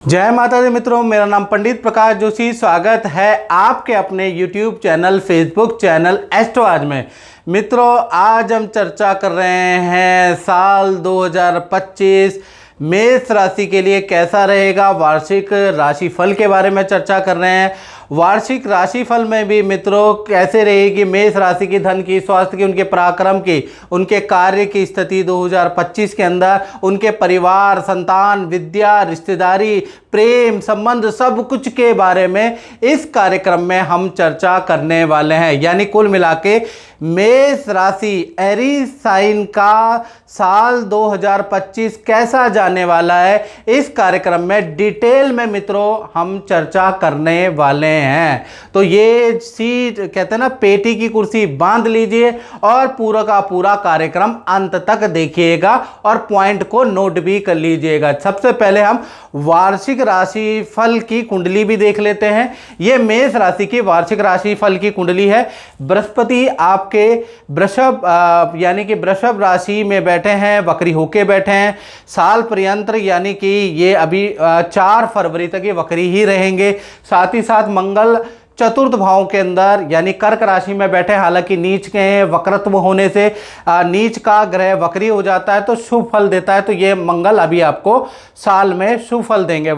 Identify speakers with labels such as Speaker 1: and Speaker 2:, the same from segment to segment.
Speaker 1: जय माता दी मित्रों, मेरा नाम पंडित प्रकाश जोशी। स्वागत है आपके अपने YouTube channel, Facebook channel astro आज में। मित्रों, आज हम चर्चा कर रहे हैं साल 2025 मेष राशि के लिए कैसा रहेगा। वार्षिक राशिफल के बारे में चर्चा कर रहे हैं। वार्षिक राशिफल में भी मित्रों कैसे रहेगी मेष राशि की, धन की, स्वास्थ्य की, उनके पराक्रम की, उनके कार्य की स्थिति 2025 के अंदर, उनके परिवार, संतान, विद्या, रिश्तेदारी, प्रेम संबंध, सब कुछ के बारे में इस कार्यक्रम में हम चर्चा करने वाले हैं। यानी कुल मिला के मेष राशि एरीज साइन का साल 2025 कैसा जाने वाला है, इस कार्यक्रम में डिटेल में मित्रों हम चर्चा करने वाले हैं। तो ये सीट कहते हैं ना, पेटी की कुर्सी बांध लीजिए और पूरा का पूरा कार्यक्रम अंत तक देखिएगा और पॉइंट को नोट भी कर लीजिएगा। सबसे पहले हम वार्षिक राशि फल की कुंडली भी देख लेते हैं। ये मेष राशि की वार्षिक राशि फल की कुंडली है। बृहस्पति आपके वृषभ यानी कि वृषभ राशि में बैठे हैं, वक्री होके बैठे हैं साल पर्यंत, यानी कि ये अभी 4 फरवरी तक ये वक्री ही रहेंगे। साथ ही साथ मंगल चतुर्थ भाव के अंदर यानी कर्क राशि में बैठे, हालांकि नीच के हैं, वक्रत्व होने से नीच का ग्रह वक्री हो जाता है तो शुभ फल देता है। तो ये मंगल अभी आपको साल में शुभ फल देंगे।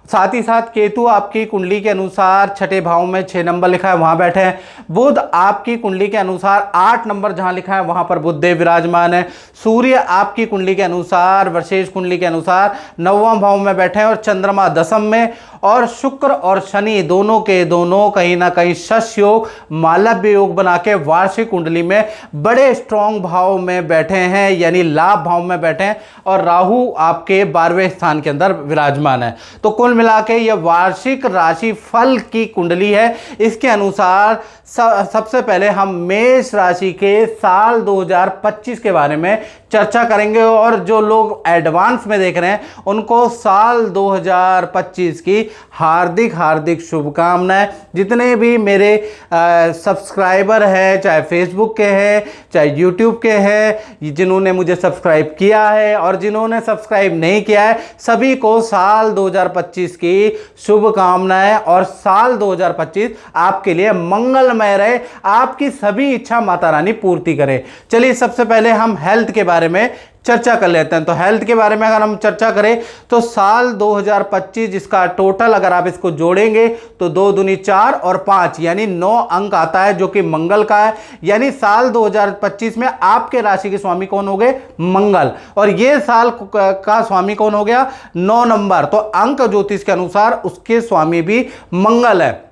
Speaker 1: साथ ही साथ केतु आपकी कुंडली के अनुसार छठे भाव में 6 नंबर लिखा है वहां बैठे हैं। बुध आपकी कुंडली के अनुसार 8 नंबर जहां लिखा है वहां पर बुध देव विराजमान है। सूर्य आपकी कुंडली के अनुसार, विशेष कुंडली के अनुसार 9वां भाव में बैठे हैं और चंद्रमा 10म में, और शुक्र और शनि दोनों के दोनों कहीं ना कहीं शश योग, मालव्य योग बना के वार्षिक कुंडली में बड़े स्ट्रॉन्ग भाव में बैठे हैं, यानी लाभ भाव में बैठे हैं, और राहु आपके 12वें स्थान के अंदर विराजमान है। तो कुल मिला के यह वार्षिक राशि फल की कुंडली है। इसके अनुसार सबसे पहले हम मेष राशि के साल 2025 के बारे में चर्चा करेंगे, और जो लोग एडवांस में देख रहे हैं उनको साल 2025 की हार्दिक हार्दिक शुभकामनाएं। जितने भी मेरे सब्सक्राइबर हैं, चाहे फेसबुक के हैं, चाहे यूट्यूब के हैं, जिन्होंने मुझे सब्सक्राइब किया है और जिन्होंने सब्सक्राइब नहीं किया है, सभी को साल 2025 की शुभकामनाएं। और साल 2025 आपके लिए मंगलमय रहे, आपकी सभी इच्छा माता रानी पूर्ति करे। चलिए सबसे पहले हम हेल्थ के बारे में चर्चा कर लेते हैं। तो हेल्थ के बारे में अगर हम चर्चा करें तो साल 2025 जिसका टोटल अगर आप इसको जोड़ेंगे तो 2 दूनी 4 और 5 यानी 9 अंक आता है, जो कि मंगल का है। यानी साल 2025 में आपके राशि के स्वामी कौन हो गए? मंगल। और ये साल का स्वामी कौन हो गया? 9 नंबर। तो अंक ज्योतिष के अनुसार उसके स्वामी भी मंगल है।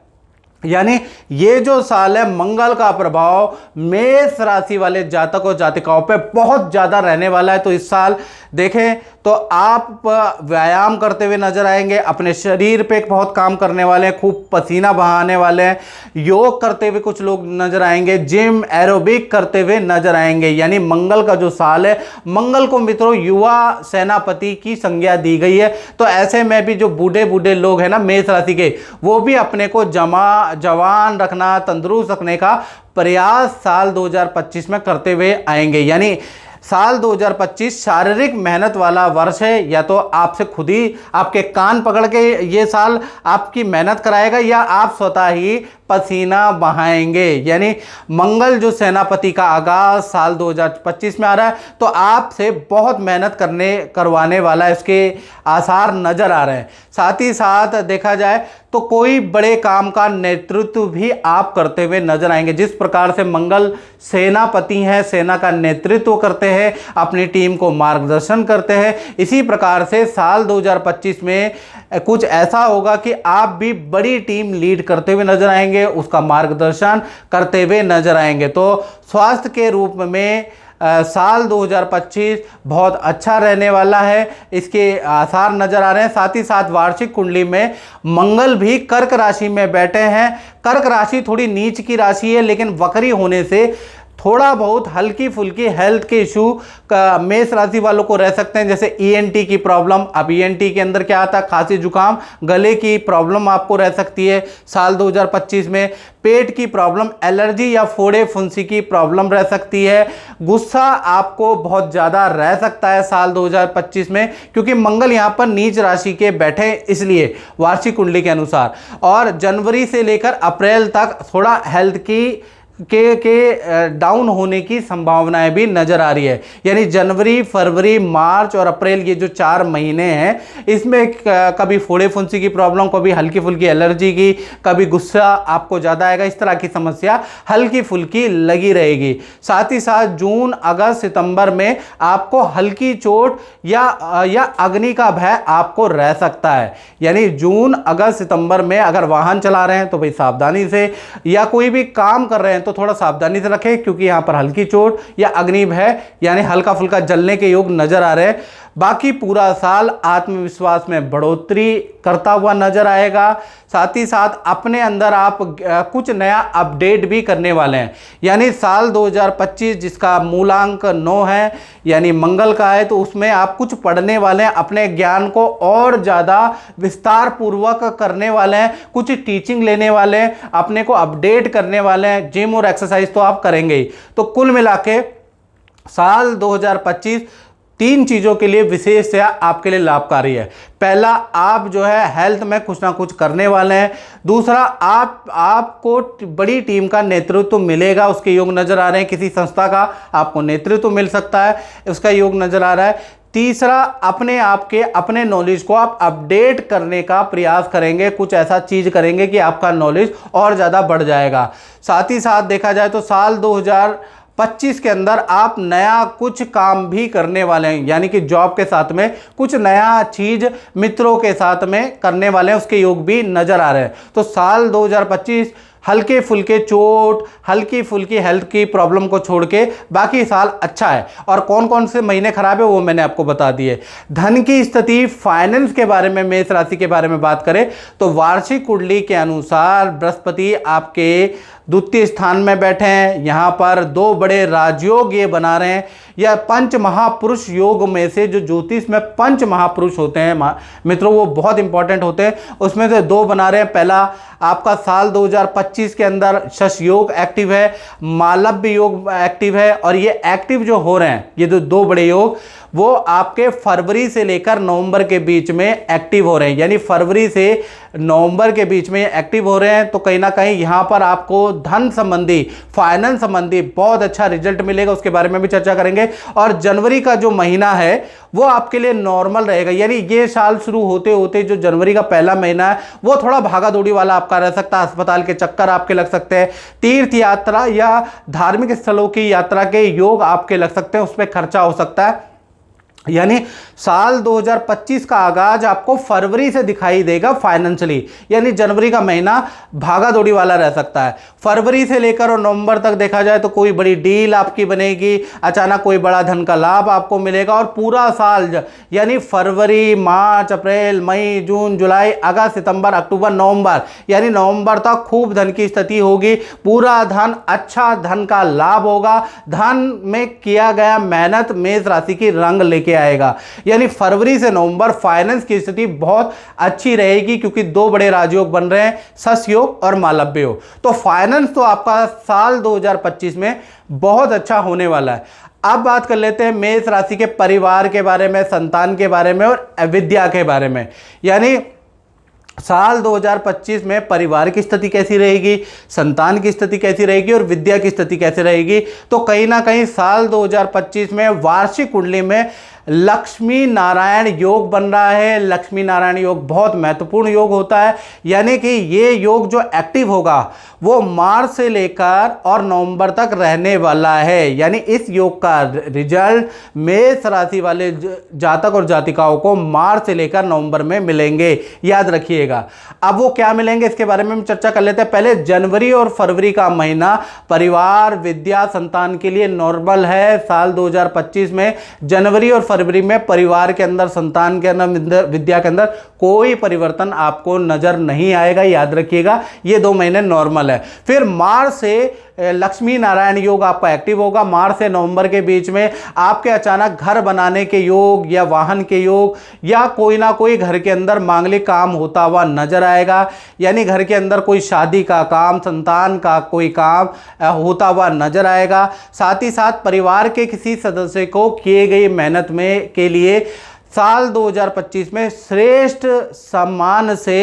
Speaker 1: यानी ये जो साल है, मंगल का प्रभाव मेष राशि वाले जातक और जातिकाओं पे बहुत ज्यादा रहने वाला है। तो इस साल देखें तो आप व्यायाम करते हुए नजर आएंगे, अपने शरीर पे बहुत काम करने वाले हैं, खूब पसीना बहाने वाले हैं, योग करते हुए कुछ लोग नजर आएंगे, जिम एरोबिक करते हुए नजर आएंगे। यानी मंगल का जो साल है, मंगल को मित्रों युवा सेनापति की संज्ञा दी गई है। तो ऐसे में भी जो बूढ़े बूढ़े लोग हैं ना मेष राशि के, वो भी अपने को जवान रखना, तंदुरुस्त रखने का प्रयास साल 2025 में करते हुए आएंगे। यानी साल 2025 शारीरिक मेहनत वाला वर्ष है। या तो आपसे खुद ही आपके कान पकड़ के ये साल आपकी मेहनत कराएगा, या आप स्वतः ही पसीना बहाएंगे। यानी मंगल जो सेनापति का आगाज साल 2025 में आ रहा है, तो आपसे बहुत मेहनत करवाने वाला है, इसके आसार नजर आ रहे हैं। साथ ही साथ देखा जाए तो कोई बड़े काम का नेतृत्व भी आप करते हुए नजर आएंगे। जिस प्रकार से मंगल सेनापति हैं, सेना का नेतृत्व करते हैं, अपनी टीम को मार्गदर्शन करते हैं, इसी प्रकार से साल 2025 में कुछ ऐसा होगा कि आप भी बड़ी टीम लीड करते हुए नजर आएंगे, उसका मार्गदर्शन करते हुए नजर आएंगे। तो स्वास्थ्य के रूप में साल 2025 बहुत अच्छा रहने वाला है, इसके आसार नजर आ रहे हैं। साथ ही साथ वार्षिक कुंडली में मंगल भी कर्क राशि में बैठे हैं। कर्क राशि थोड़ी नीच की राशि है, लेकिन वक्री होने से थोड़ा बहुत हल्की फुल्की हेल्थ के इशू का मेष राशि वालों को रह सकते हैं, जैसे ईएनटी की प्रॉब्लम। अब ईएनटी के अंदर क्या आता है, खांसी जुकाम, गले की प्रॉब्लम आपको रह सकती है साल 2025 में। पेट की प्रॉब्लम, एलर्जी या फोड़े फुंसी की प्रॉब्लम रह सकती है। गुस्सा आपको बहुत ज़्यादा रह सकता है साल 2025 में, क्योंकि मंगल यहाँ पर नीच राशि के बैठे, इसलिए वार्षिक कुंडली के अनुसार। और जनवरी से लेकर अप्रैल तक थोड़ा हेल्थ की डाउन होने की संभावनाएं भी नजर आ रही है। यानी जनवरी, फरवरी, मार्च और अप्रैल, ये जो 4 महीने हैं, इसमें कभी फोड़े फुंसी की प्रॉब्लम, कभी हल्की फुल्की एलर्जी की, कभी गुस्सा आपको ज़्यादा आएगा, इस तरह की समस्या हल्की फुल्की लगी रहेगी। साथ ही साथ जून, अगस्त, सितंबर में आपको हल्की चोट या अग्नि का भय आपको रह सकता है। यानी जून, अगस्त, सितंबर में अगर वाहन चला रहे हैं तो भाई सावधानी से, या कोई भी काम कर रहे हैं तो थोड़ा सावधानी से रखें, क्योंकि यहां पर हल्की चोट या अग्नि भय यानी हल्का फुल्का जलने के योग नजर आ रहे हैं। बाकी पूरा साल आत्मविश्वास में बढ़ोतरी करता हुआ नजर आएगा। साथ ही साथ अपने अंदर आप कुछ नया अपडेट भी करने वाले हैं। यानी साल 2025 जिसका मूलांक 9 है, यानी मंगल का है, तो उसमें आप कुछ पढ़ने वाले हैं, अपने ज्ञान को और ज़्यादा विस्तार पूर्वक करने वाले हैं, कुछ टीचिंग लेने वाले हैं, अपने को अपडेट करने वाले हैं। जिम और एक्सरसाइज तो आप करेंगे ही। तो कुल मिला के साल 2025 3 चीज़ों के लिए विशेष या आपके लिए लाभकारी है। पहला, आप जो है हेल्थ में कुछ ना कुछ करने वाले हैं। दूसरा, आपको बड़ी टीम का नेतृत्व मिलेगा, उसके योग नज़र आ रहे हैं। किसी संस्था का आपको नेतृत्व मिल सकता है, उसका योग नज़र आ रहा है। तीसरा, अपने आप के अपने नॉलेज को आप अपडेट करने का प्रयास करेंगे, कुछ ऐसा चीज़ करेंगे कि आपका नॉलेज और ज़्यादा बढ़ जाएगा। साथ ही साथ देखा जाए तो साल 2025 के अंदर आप नया कुछ काम भी करने वाले हैं, यानी कि जॉब के साथ में कुछ नया चीज मित्रों के साथ में करने वाले हैं, उसके योग भी नजर आ रहे हैं। तो साल 2025 हल्के फुल्के चोट, हल्की फुल्की हेल्थ की प्रॉब्लम को छोड़ के बाकी साल अच्छा है। और कौन कौन से महीने खराब है वो मैंने आपको बता दिए। धन की स्थिति, फाइनेंस के बारे में, मेष राशि के बारे में बात करें तो वार्षिक कुंडली के अनुसार बृहस्पति आपके द्वितीय स्थान में बैठे हैं। यहाँ पर 2 बड़े राजयोग ये बना रहे हैं। यह पंच महापुरुष योग में से, जो ज्योतिष में पंच महापुरुष होते हैं मित्रों, वो बहुत इंपॉर्टेंट होते हैं, उसमें से 2 बना रहे हैं। पहला आपका साल 2025 के अंदर शश योग एक्टिव है, मालव्य योग एक्टिव है, और ये एक्टिव जो हो रहे हैं, ये जो 2 बड़े योग, वो आपके फरवरी से लेकर नवंबर के बीच में एक्टिव हो रहे हैं। यानी फरवरी से नवंबर के बीच में एक्टिव हो रहे हैं। तो कहीं ना कहीं यहाँ पर आपको धन संबंधी, फाइनेंस संबंधी बहुत अच्छा रिजल्ट मिलेगा, उसके बारे में भी चर्चा करेंगे। और जनवरी का जो महीना है वो आपके लिए नॉर्मल रहेगा। यानी ये साल शुरू होते होते जो जनवरी का पहला महीना है वो थोड़ा भागा दौड़ी वाला आपका रह सकता है, अस्पताल के चक्कर आपके लग सकते हैं, तीर्थ यात्रा या धार्मिक स्थलों की यात्रा के योग आपके लग सकते हैं, उस पर खर्चा हो सकता है। यानी साल 2025 का आगाज आपको फरवरी से दिखाई देगा फाइनेंशियली। यानी जनवरी का महीना भागा दौड़ी वाला रह सकता है। फरवरी से लेकर और नवंबर तक देखा जाए तो कोई बड़ी डील आपकी बनेगी, अचानक कोई बड़ा धन का लाभ आपको मिलेगा। और पूरा साल यानी फरवरी, मार्च, अप्रैल, मई, जून, जुलाई, अगस्त, सितंबर, अक्टूबर, नवंबर, यानी नवंबर तक खूब धन की स्थिति होगी। पूरा धन, अच्छा धन का लाभ होगा। धन में किया गया मेहनत मेष राशि की रंग लेके आएगा। यानी फरवरी से नवंबर फाइनेंस की स्थिति बहुत अच्छी रहेगी, क्योंकि 2 बड़े राजयोग बन रहे हैं, शश योग और मालव्य योग। तो फाइनेंस तो आपका साल 2025 में बहुत अच्छा होने वाला है। अब बात कर लेते हैं मेष राशि के परिवार के बारे में, संतान के बारे में और विद्या के बारे में। यानी साल 2025 में परिवार की स्थिति कैसी रहेगी, संतान की स्थिति कैसी रहेगी और विद्या की स्थिति कैसी रहेगी। तो कहीं ना कहीं साल 2025 में वार्षिक कुंडली में लक्ष्मी नारायण योग बन रहा है। लक्ष्मी नारायण योग बहुत महत्वपूर्ण योग होता है। यानी कि ये योग जो एक्टिव होगा वो मार्च से लेकर और नवंबर तक रहने वाला है। यानी इस योग का रिजल्ट मेष राशि वाले जातक और जातिकाओं को मार्च से लेकर नवंबर में मिलेंगे, याद रखिएगा। अब वो क्या मिलेंगे इसके बारे में हम चर्चा कर लेते हैं। पहले जनवरी और फरवरी का महीना परिवार, विद्या, संतान के लिए नॉर्मल है। साल 2025 में जनवरी और फरवरी में परिवार के अंदर, संतान के अंदर, विद्या के अंदर कोई परिवर्तन आपको नजर नहीं आएगा, याद रखिएगा। ये 2 महीने नॉर्मल है। फिर मार्च से लक्ष्मी नारायण योग आपका एक्टिव होगा। मार्च से नवंबर के बीच में आपके अचानक घर बनाने के योग या वाहन के योग या कोई ना कोई घर के अंदर मांगलिक काम होता हुआ नजर आएगा। यानी घर के अंदर कोई शादी का काम, संतान का कोई काम होता हुआ नजर आएगा। साथ ही साथ परिवार के किसी सदस्य को किए गई मेहनत में के लिए साल 2025 में श्रेष्ठ सम्मान से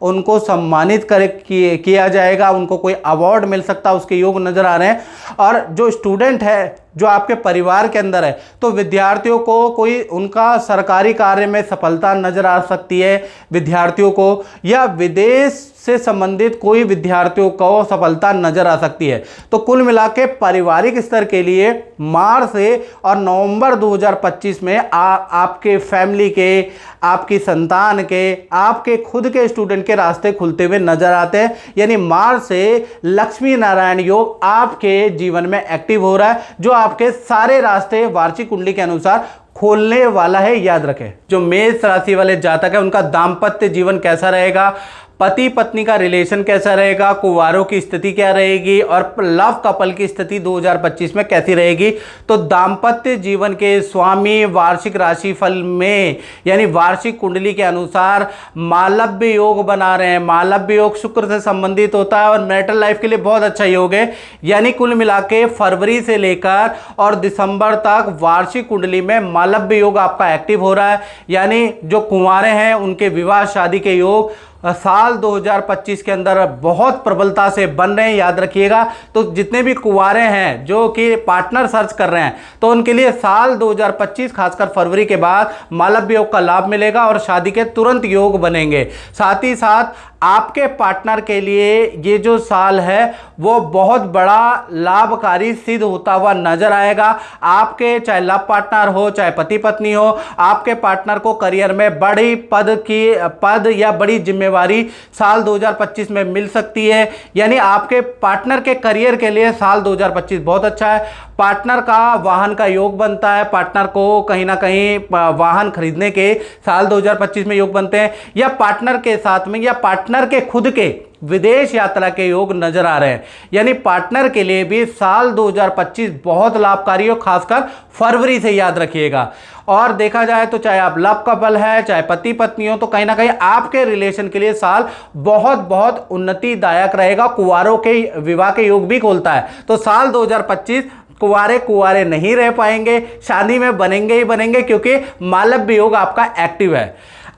Speaker 1: उनको सम्मानित किया जाएगा। उनको कोई अवार्ड मिल सकता है, उसके योग नज़र आ रहे हैं। और जो स्टूडेंट है जो आपके परिवार के अंदर है, तो विद्यार्थियों को कोई उनका सरकारी कार्य में सफलता नज़र आ सकती है विद्यार्थियों को, या विदेश से संबंधित कोई विद्यार्थियों को सफलता नज़र आ सकती है। तो कुल मिला के पारिवारिक स्तर के लिए मार्च से और नवंबर 2025 में आपके फैमिली के, आपकी संतान के, आपके खुद के स्टूडेंट के रास्ते खुलते हुए नजर आते हैं। यानी मार्च से लक्ष्मी नारायण योग आपके जीवन में एक्टिव हो रहा है, जो आपके सारे रास्ते वार्षिक कुंडली के अनुसार खोलने वाला है, याद रखें। जो मेष राशि वाले जातक है उनका दाम्पत्य जीवन कैसा रहेगा, पति पत्नी का रिलेशन कैसा रहेगा, कुंवारों की स्थिति क्या रहेगी और लव कपल की स्थिति 2025 में कैसी रहेगी। तो दाम्पत्य जीवन के स्वामी वार्षिक राशिफल में यानी वार्षिक कुंडली के अनुसार मालव्य योग बना रहे हैं। मालव्य योग शुक्र से संबंधित होता है और मैरिटल लाइफ के लिए बहुत अच्छा योग है। यानी कुल मिला के फरवरी से लेकर और दिसंबर तक वार्षिक कुंडली में मालव्य योग आपका एक्टिव हो रहा है। यानी जो कुंवारे हैं उनके विवाह शादी के योग साल 2025 के अंदर बहुत प्रबलता से बन रहे हैं, याद रखिएगा। तो जितने भी कुंवारे हैं जो कि पार्टनर सर्च कर रहे हैं, तो उनके लिए साल 2025 खासकर फरवरी के बाद मालव्य योग का लाभ मिलेगा और शादी के तुरंत योग बनेंगे। साथ ही साथ आपके पार्टनर के लिए ये जो साल है वो बहुत बड़ा लाभकारी सिद्ध होता हुआ नजर आएगा। आपके चाहे लव पार्टनर हो चाहे पति पत्नी हो, आपके पार्टनर को करियर में बड़ी पद या बड़ी जिम्मेवारी साल 2025 में मिल सकती है। यानी आपके पार्टनर के करियर के लिए साल 2025 बहुत अच्छा है। पार्टनर का वाहन का योग बनता है, पार्टनर को कहीं ना कहीं वाहन खरीदने के साल 2025 में योग बनते हैं, या पार्टनर के साथ में या पार्टनर के खुद के विदेश यात्रा के योग नजर आ रहे हैं। यानी पार्टनर के लिए भी साल 2025 बहुत लाभकारी हो, खासकर फरवरी से, याद रखिएगा। और देखा जाए तो चाहे आप लव कपल है चाहे पति पत्नी हो, तो कहीं ना कहीं आपके रिलेशन के लिए साल बहुत बहुत उन्नतिदायक रहेगा। कुंवारों के विवाह के योग भी खोलता है। तो साल 2025 कुंवारे नहीं रह पाएंगे, शादी में बनेंगे ही बनेंगे, क्योंकि मालव्य योग आपका एक्टिव है।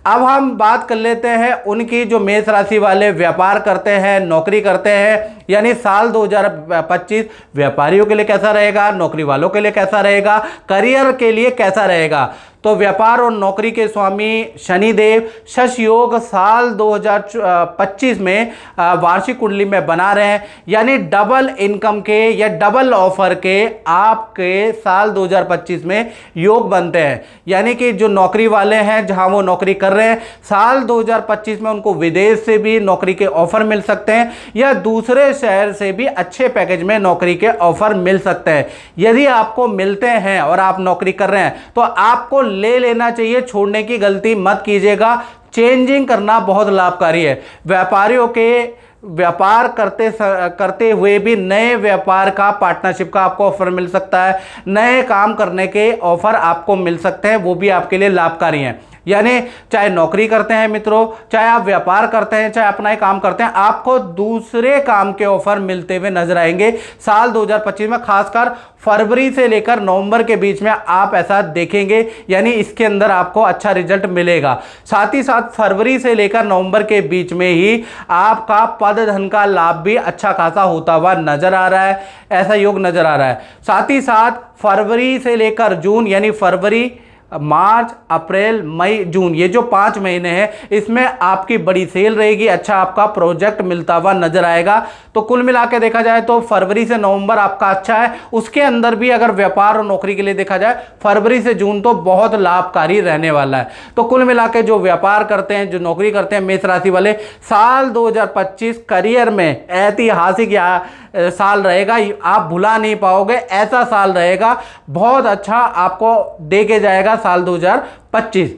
Speaker 1: अब हम बात कर लेते हैं उनकी जो मेष राशि वाले व्यापार करते हैं, नौकरी करते हैं। यानी साल 2025 व्यापारियों के लिए कैसा रहेगा, नौकरी वालों के लिए कैसा रहेगा, करियर के लिए कैसा रहेगा। तो व्यापार और नौकरी के स्वामी शनिदेव शश योग साल 2025 में वार्षिक कुंडली में बना रहे हैं। यानी डबल इनकम के या डबल ऑफर के आपके साल 2025 में योग बनते हैं। यानी कि जो नौकरी वाले हैं जहां वो नौकरी कर रहे हैं, साल 2025 में उनको विदेश से भी नौकरी के ऑफर मिल सकते हैं या दूसरे शहर से भी अच्छे पैकेज में नौकरी के ऑफर मिल सकते हैं। यदि आपको मिलते हैं और आप नौकरी कर रहे हैं तो आपको ले लेना चाहिए, छोड़ने की गलती मत कीजिएगा। चेंजिंग करना बहुत लाभकारी है। व्यापारियों के व्यापार करते हुए भी नए व्यापार का पार्टनरशिप का आपको ऑफर मिल सकता है, नए काम करने के ऑफर आपको मिल सकते हैं, वो भी आपके लिए लाभकारी हैं। यानी चाहे नौकरी करते हैं मित्रों, चाहे आप व्यापार करते हैं, चाहे अपना ही काम करते हैं, आपको दूसरे काम के ऑफर मिलते हुए नजर आएंगे साल 2025 में। खासकर फरवरी से लेकर नवंबर के बीच में आप ऐसा देखेंगे, यानी इसके अंदर आपको अच्छा रिजल्ट मिलेगा। साथ ही साथ फरवरी से लेकर नवंबर के बीच में ही आपका पद धन का लाभ भी अच्छा खासा होता हुआ नजर आ रहा है, ऐसा योग नजर आ रहा है। साथ ही साथ फरवरी से लेकर जून, यानी फरवरी मार्च अप्रैल मई जून, ये जो 5 महीने हैं, इसमें आपकी बड़ी सेल रहेगी, अच्छा आपका प्रोजेक्ट मिलता हुआ नजर आएगा। तो कुल मिला के देखा जाए तो फरवरी से नवंबर आपका अच्छा है। उसके अंदर भी अगर व्यापार और नौकरी के लिए देखा जाए, फरवरी से जून तो बहुत लाभकारी रहने वाला है। तो कुल मिला के जो व्यापार करते हैं, जो नौकरी करते हैं मेष राशि वाले, साल 2025 करियर में ऐतिहासिक या साल रहेगा, आप भुला नहीं पाओगे, ऐसा साल रहेगा, बहुत अच्छा आपको दे के जाएगा साल 2025।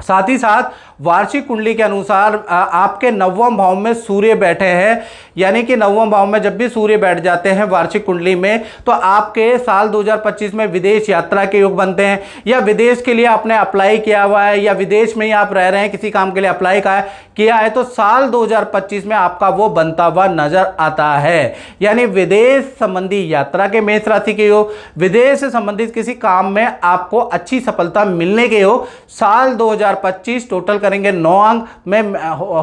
Speaker 1: साथ ही साथ वार्षिक कुंडली के अनुसार आपके नवम भाव में सूर्य बैठे हैं, यानी कि नवम भाव में जब भी सूर्य बैठ जाते हैं वार्षिक कुंडली में, तो आपके साल 2025 में विदेश यात्रा के योग बनते हैं, या विदेश के लिए आपने अप्लाई किया हुआ है, या विदेश में ही आप रह रहे हैं, किसी काम के लिए अप्लाई किया है, तो साल 2025 में आपका वो बनता हुआ नजर आता है। यानी विदेश संबंधी यात्रा के मेष राशि के योग, विदेश से संबंधित किसी काम में आपको अच्छी सफलता मिलने के योग साल 2025 टोटल करेंगे 9 अंक में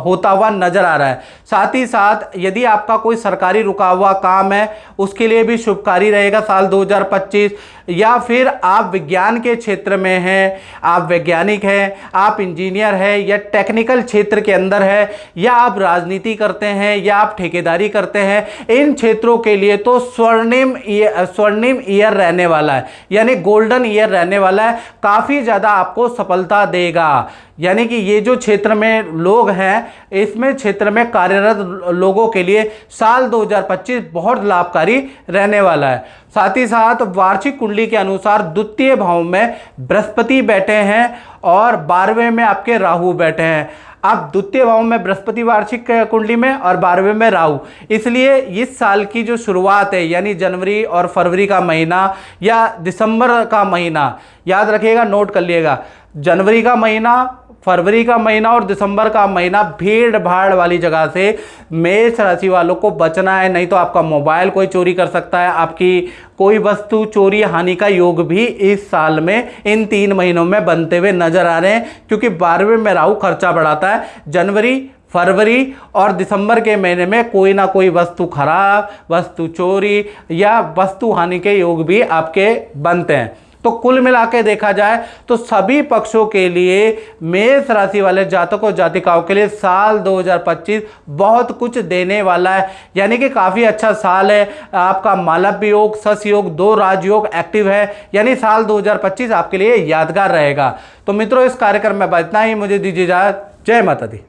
Speaker 1: होता हुआ नजर आ रहा है। साथ ही साथ यदि आपका कोई सरकारी रुका हुआ काम है, उसके लिए भी शुभकारी रहेगा साल 2025। या फिर आप विज्ञान के क्षेत्र में हैं, आप वैज्ञानिक हैं, आप इंजीनियर हैं, या टेक्निकल क्षेत्र के अंदर है, या आप राजनीति करते हैं, या आप ठेकेदारी करते हैं, इन क्षेत्रों के लिए तो स्वर्णिम ईयर रहने वाला है, यानी गोल्डन ईयर रहने वाला है, काफ़ी ज़्यादा आपको सफलता देगा। यानी कि ये जो क्षेत्र में लोग हैं, इसमें क्षेत्र में कार्यरत लोगों के लिए साल 2025 बहुत लाभकारी रहने वाला है। साथ ही साथ वार्षिक कुंडली के अनुसार द्वितीय भाव में बृहस्पति बैठे हैं और 12वें में आपके राहु बैठे हैं। अब द्वितीय भाव में बृहस्पति वार्षिक कुंडली में और 12वें में राहु, इसलिए इस साल की जो शुरुआत है, यानी जनवरी और फरवरी का महीना या दिसंबर का महीना, याद रखिएगा, नोट कर लिएगा, जनवरी का महीना, फरवरी का महीना और दिसंबर का महीना भीड़ भाड़ वाली जगह से मेष राशि वालों को बचना है, नहीं तो आपका मोबाइल कोई चोरी कर सकता है, आपकी कोई वस्तु चोरी हानि का योग भी इस साल में इन 3 महीनों में बनते हुए नजर आ रहे हैं, क्योंकि 12वें में राहु खर्चा बढ़ाता है। जनवरी, फरवरी और दिसंबर के महीने में कोई ना कोई वस्तु खराब, वस्तु चोरी या वस्तु हानि के योग भी आपके बनते हैं। तो कुल मिला के देखा जाए तो सभी पक्षों के लिए मेष राशि वाले जातकों जातिकाओं के लिए साल 2025 बहुत कुछ देने वाला है, यानी कि काफ़ी अच्छा साल है। आपका मालव्य योग, सस योग, 2 राजयोग एक्टिव है, यानी साल 2025 आपके लिए यादगार रहेगा। तो मित्रों, इस कार्यक्रम में इतना ही, मुझे दीजिए इजाजत। जय माता दी।